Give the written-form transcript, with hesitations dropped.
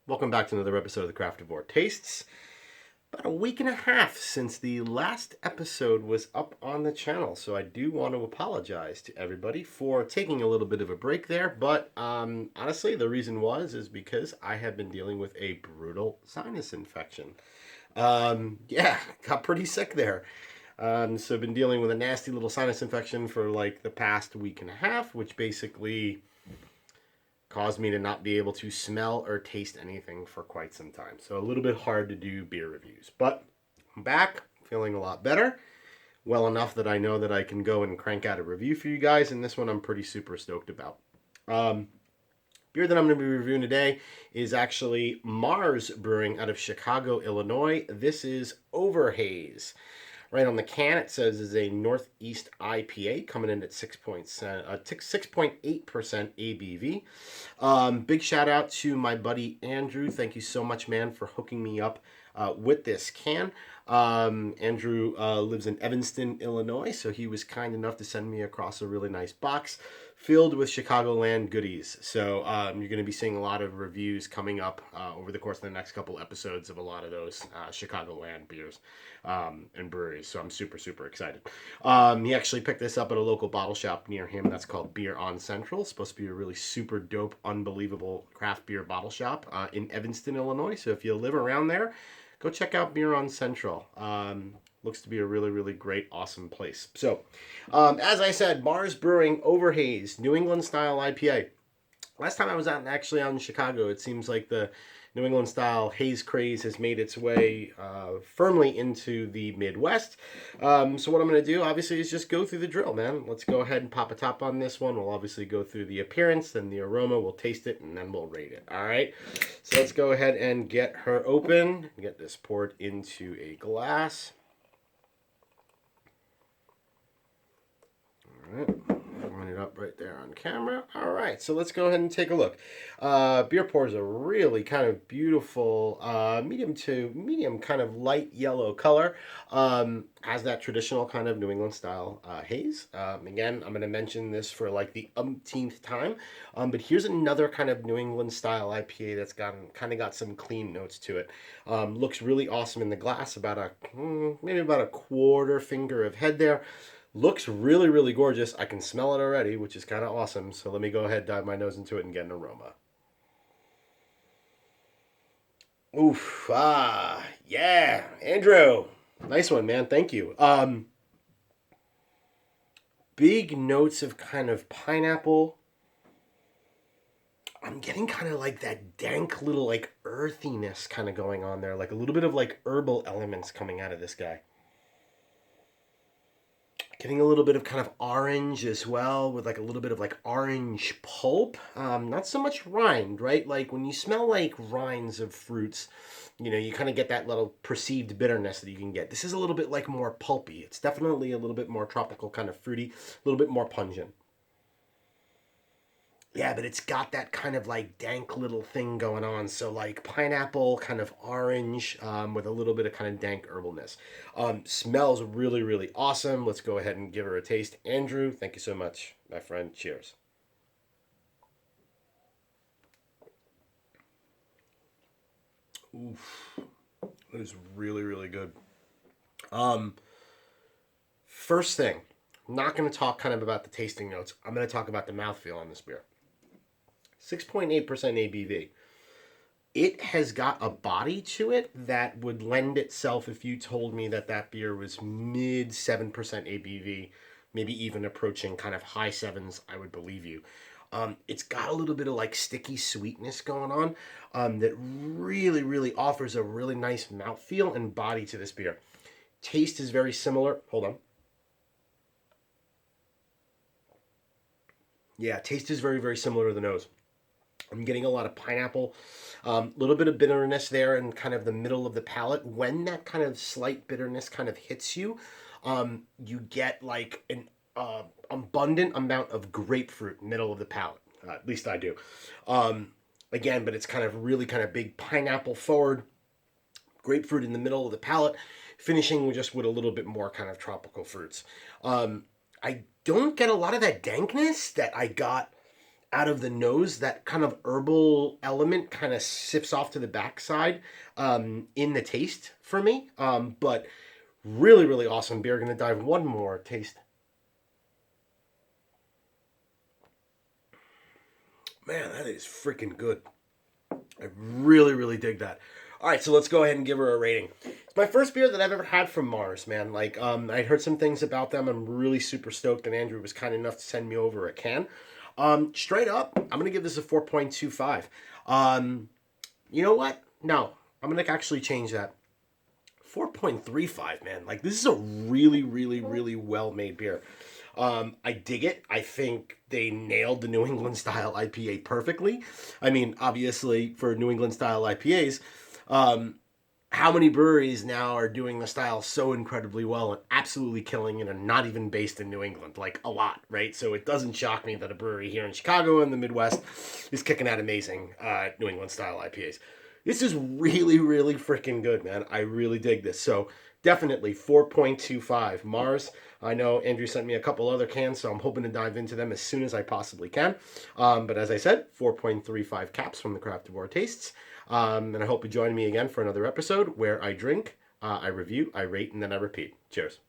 Welcome back to another episode of the Craftavore Tastes. About a week and a half since the last episode was up on the channel, so I do want to apologize to everybody for taking a little bit of a break there, but honestly, the reason is because I have been dealing with a brutal sinus infection. Got pretty sick there. So I've been dealing with a nasty little sinus infection for like the past week and a half, which basically caused me to not be able to smell or taste anything for quite some time. So a little bit hard to do beer reviews. But I'm back, feeling a lot better. Well enough that I know that I can go and crank out a review for you guys, and this one I'm pretty super stoked about. Beer that I'm going to be reviewing today is actually Marz Brewing out of Chicago, Illinois. This is Overhaze. Right on the can, it says is a Northeast IPA coming in at 6.8% ABV. Big shout out to my buddy Andrew. Thank you so much, man, for hooking me up with this can. Andrew lives in Evanston, Illinois, so he was kind enough to send me across a really nice box filled with Chicagoland goodies. So you're going to be seeing a lot of reviews coming up over the course of the next couple episodes of a lot of those Chicagoland beers and breweries. So I'm super, super excited. He actually picked this up at a local bottle shop near him. That's called Beer on Central. It's supposed to be a really super dope, unbelievable craft beer bottle shop in Evanston, Illinois. So if you live around there, go check out Beer on Central. Looks to be a really, really great, awesome place. So, as I said, Marz Brewing Overhaze, New England style IPA. Last time I was out in Chicago, it seems like the New England style haze craze has made its way firmly into the Midwest. So what I'm going to do, obviously, is just go through the drill, man. Let's go ahead and pop a top on this one. We'll obviously go through the appearance, then the aroma, we'll taste it, and then we'll rate it. All right? So let's go ahead and get her open, get this poured into a glass. All right. Run it up right there on camera. All right, so let's go ahead and take a look. Beer pours a really kind of beautiful medium to medium kind of light yellow color. Has that traditional kind of New England style haze. Again, I'm going to mention this for like the umpteenth time, but here's another kind of New England style IPA that's got some clean notes to it. Looks really awesome in the glass, maybe about a quarter finger of head there. Looks really, really gorgeous. I can smell it already, which is kind of awesome. So let me go ahead, dive my nose into it, and get an aroma. Oof, yeah, Andrew. Nice one, man. Thank you. Big notes of kind of pineapple. I'm getting kind of like that dank little like earthiness kind of going on there. Like a little bit of like herbal elements coming out of this guy. Getting a little bit of kind of orange as well, with like a little bit of like orange pulp. Not so much rind, right? Like when you smell like rinds of fruits, you kind of get that little perceived bitterness that you can get. This is a little bit like more pulpy. It's definitely a little bit more tropical, kind of fruity, a little bit more pungent. Yeah, but it's got that kind of like dank little thing going on. So like pineapple, kind of orange, with a little bit of kind of dank herbalness. Smells really, really awesome. Let's go ahead and give her a taste. Andrew, thank you so much, my friend. Cheers. Oof. It is really, really good. First thing, I'm not going to talk kind of about the tasting notes. I'm going to talk about the mouthfeel on this beer. 6.8% ABV. It has got a body to it that would lend itself, if you told me that beer was mid 7% ABV, maybe even approaching kind of high 7s, I would believe you. It's got a little bit of like sticky sweetness going on that really, really offers a really nice mouthfeel and body to this beer. Taste is very similar. Hold on. Yeah, taste is very, very similar to the nose. I'm getting a lot of pineapple, a little bit of bitterness there in kind of the middle of the palate. When that kind of slight bitterness kind of hits you, you get like an abundant amount of grapefruit middle of the palate. At least I do. Again, but it's kind of really kind of big pineapple forward, grapefruit in the middle of the palate, finishing just with a little bit more kind of tropical fruits. I don't get a lot of that dankness that I got out of the nose. That kind of herbal element kind of sips off to the backside in the taste for me. But really, really awesome beer. Going to dive one more taste. Man, that is freaking good. I really, really dig that. All right, so let's go ahead and give her a rating. It's my first beer that I've ever had from Marz, man. Like, I heard some things about them. I'm really super stoked, and Andrew was kind enough to send me over a can. Straight up, I'm gonna give this a 4.25. You know what? No, I'm gonna actually change that. 4.35, man. Like, this is a really, really, really well made beer. I dig it. I think they nailed the New England style IPA perfectly. I mean, obviously, for New England style IPAs, how many breweries now are doing the style so incredibly well and absolutely killing it and not even based in New England? Like, a lot, right? So it doesn't shock me that a brewery here in Chicago in the Midwest is kicking out amazing New England style IPAs. This is really, really freaking good, man. I really dig this. So definitely 4.25. Marz, I know Andrew sent me a couple other cans, so I'm hoping to dive into them as soon as I possibly can. But as I said, 4.35 caps from the Craftavore Tastes. And I hope you join me again for another episode where I drink, I review, I rate, and then I repeat. Cheers.